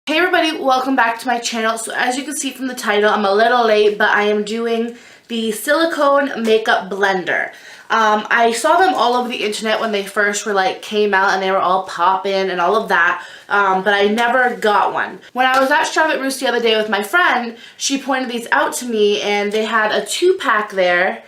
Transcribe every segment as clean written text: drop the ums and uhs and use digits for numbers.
Hey everybody, welcome back to my channel. So as you can see from the title, I'm a little late, but I am doing the Silicone Makeup Blender. I saw them all over the internet when they first came out and they were all popping and all of that, but I never got one. When I was at Charlotte Russe the other day with my friend, she pointed these out to me and they had a 2-pack there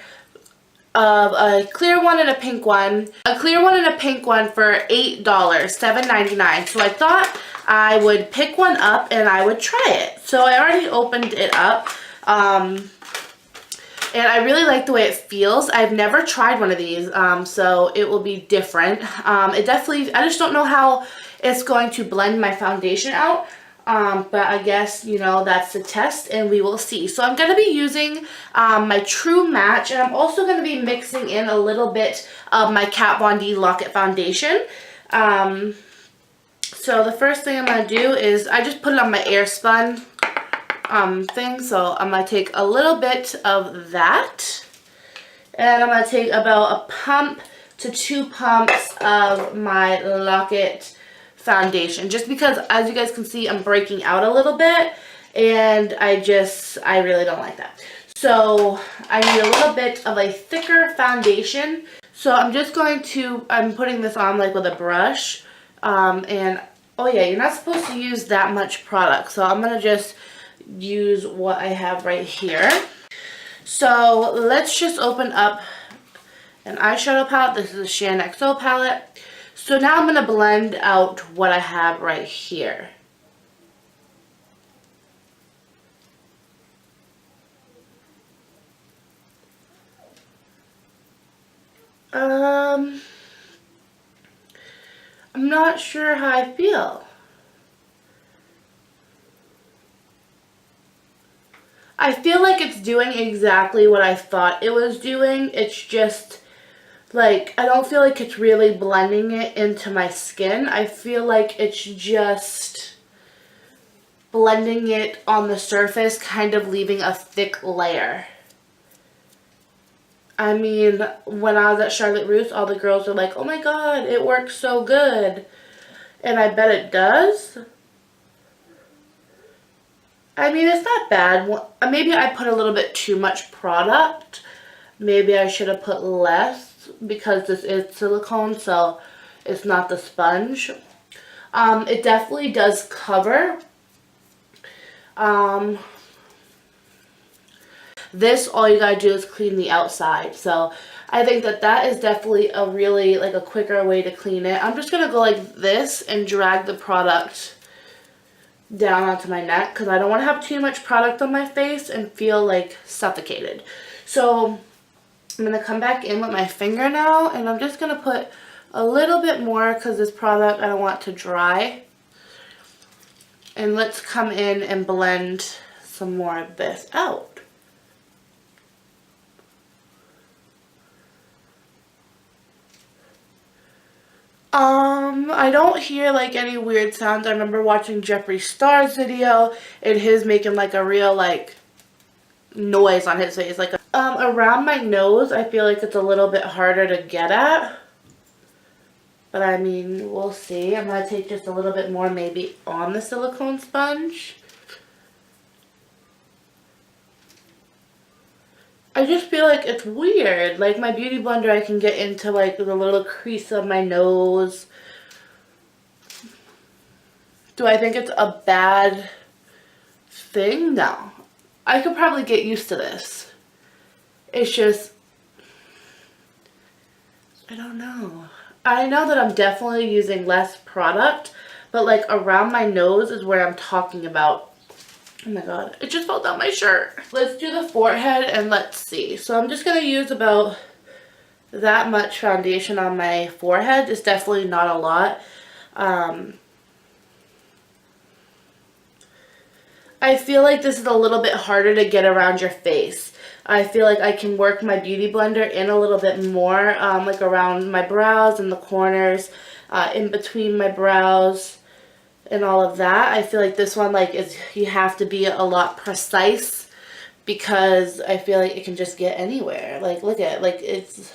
of a clear one and a pink one. A clear one and a pink one for $8, $7.99. So I thought I would pick one up and I would try it. So I already opened it up. And I really like the way it feels. I've never tried one of these, so it will be different. I just don't know how it's going to blend my foundation out. But I guess, that's the test and we will see. So I'm going to be using my True Match, and I'm also going to be mixing in a little bit of my Kat Von D Lock-It Foundation. So the first thing I'm going to do is I just put it on my Airspun thing. So I'm going to take a little bit of that, and I'm going to take about a pump to 2 pumps of my Lock-It foundation, just because, as you guys can see, I'm breaking out a little bit, and I really don't like that. So I need a little bit of a thicker foundation. So I'm putting this on with a brush, and oh yeah, you're not supposed to use that much product, so I'm gonna just use what I have right here. So let's just open up an eyeshadow palette. This is a Shan XO palette. So now I'm going to blend out what I have right here. I'm not sure how I feel. I feel like it's doing exactly what I thought it was doing. It's just I don't feel like it's really blending it into my skin. I feel like it's just blending it on the surface, kind of leaving a thick layer. I mean, when I was at Charlotte Russe, all the girls were like, oh my god, it works so good. And I bet it does. I mean, it's not bad. Maybe I put a little bit too much product. Maybe I should have put less, because this is silicone, so it's not the sponge. It definitely does cover. This, all you gotta do is clean the outside. So I think that is definitely a really a quicker way to clean it. I'm just gonna go like this and drag the product down onto my neck, because I don't want to have too much product on my face and feel suffocated. So I'm going to come back in with my finger now, and I'm just going to put a little bit more, because this product I don't want to dry. And let's come in and blend some more of this out. I don't hear any weird sounds. I remember watching Jeffree Star's video and his making a real noise on his face. Around my nose, I feel like it's a little bit harder to get at. But I mean, we'll see. I'm going to take just a little bit more maybe on the silicone sponge. I just feel like it's weird. My beauty blender, I can get into the little crease of my nose. Do I think it's a bad thing? No. I could probably get used to this. It's just, I don't know. I know that I'm definitely using less product, but around my nose is where I'm talking about. Oh my god, it just fell down my shirt. Let's do the forehead and let's see. So I'm just going to use about that much foundation on my forehead. It's definitely not a lot. I feel like this is a little bit harder to get around your face. I feel like I can work my beauty blender in a little bit more, around my brows and the corners, in between my brows and all of that. I feel like this one, you have to be a lot precise, because I feel like it can just get anywhere. Look at it, it's...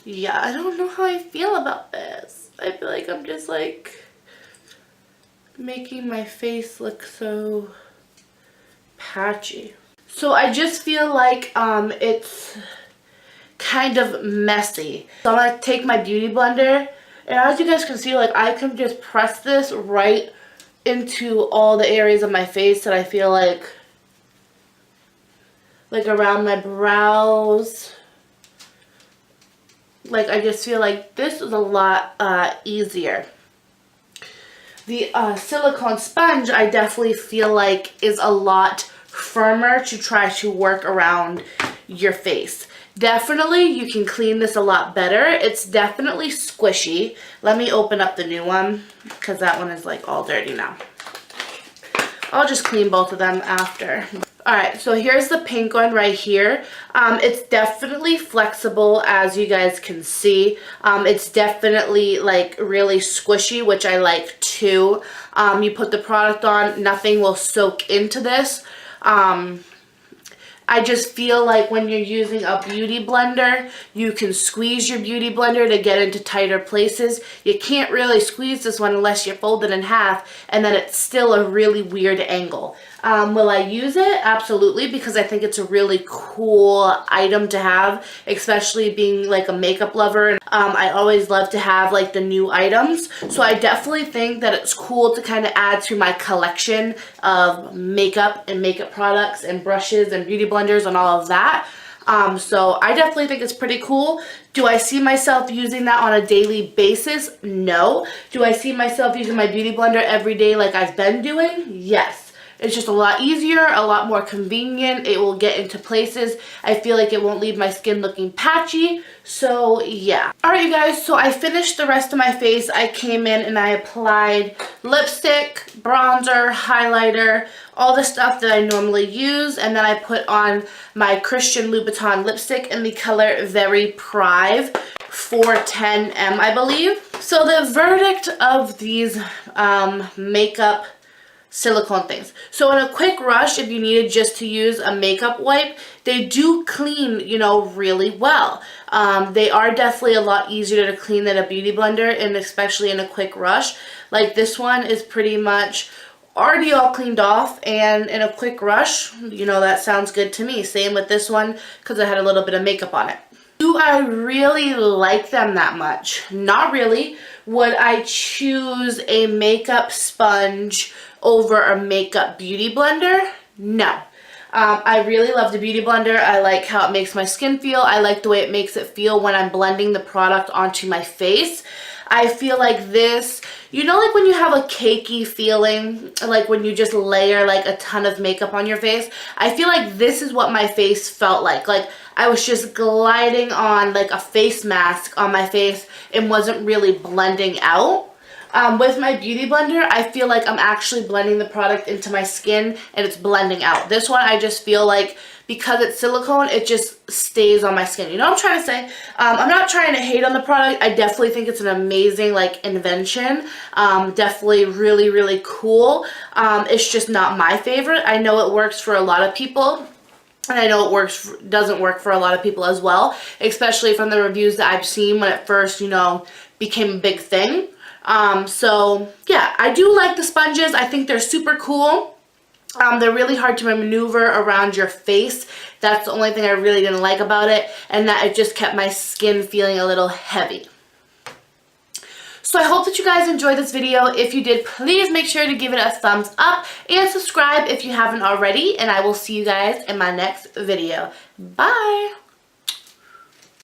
yeah, I don't know how I feel about this. I feel like I'm just like making my face look so patchy. So I just feel like it's kind of messy. So I'm gonna take my beauty blender, and as you guys can see, like I can just press this right into all the areas of my face that I feel like around my brows. Like I just feel like this is a lot easier. The silicone sponge, I definitely feel like is a lot firmer to try to work around your face. Definitely, you can clean this a lot better. It's definitely squishy. Let me open up the new one because that one is like all dirty now. I'll just clean both of them after. Alright, so here's the pink one right here. It's definitely flexible, as you guys can see. It's definitely like really squishy, which I like too. You put the product on, nothing will soak into this. I just feel like when you're using a beauty blender, you can squeeze your beauty blender to get into tighter places. You can't really squeeze this one unless you fold it in half, and then it's still a really weird angle. Will I use it? Absolutely, because I think it's a really cool item to have, especially being like a makeup lover. I always love to have like the new items, so I definitely think that it's cool to kind of add to my collection of makeup and makeup products and brushes and beauty blenders and all of that. So I definitely think it's pretty cool. Do I see myself using that on a daily basis? No. Do I see myself using my beauty blender every day like I've been doing? Yes. It's just a lot easier, a lot more convenient. It will get into places. I feel like it won't leave my skin looking patchy. So yeah. Alright you guys, so I finished the rest of my face. I came in and I applied lipstick, bronzer, highlighter, all the stuff that I normally use. And then I put on my Christian Louboutin lipstick in the color Very Prive 410M, I believe. So the verdict of these makeup silicone things. So in a quick rush, if you needed just to use a makeup wipe, they do clean, you know, really well. They are definitely a lot easier to clean than a beauty blender, and especially in a quick rush. Like this one is pretty much already all cleaned off, and in a quick rush, you know, that sounds good to me. Same with this one because I had a little bit of makeup on it. Do I really like them that much? Not really. Would I choose a makeup sponge over a makeup beauty blender? No. I really love the beauty blender. I like how it makes my skin feel. I like the way it makes it feel when I'm blending the product onto my face. I feel like this, you know, like when you have a cakey feeling, like when you just layer like a ton of makeup on your face, I feel like this is what my face felt like. Like I was just gliding on like a face mask on my face and wasn't really blending out. With my beauty blender, I feel like I'm actually blending the product into my skin and it's blending out. This one, I just feel like because it's silicone, it just stays on my skin. You know what I'm trying to say? I'm not trying to hate on the product. I definitely think it's an amazing like invention. Definitely really, really cool. It's just not my favorite. I know it works for a lot of people. And I know it doesn't work for a lot of people as well, especially from the reviews that I've seen when it first, you know, became a big thing. So yeah, I do like the sponges. I think they're super cool. They're really hard to maneuver around your face. That's the only thing I really didn't like about it, and that it just kept my skin feeling a little heavy. So I hope that you guys enjoyed this video. If you did, please make sure to give it a thumbs up and subscribe if you haven't already, and I will see you guys in my next video. Bye!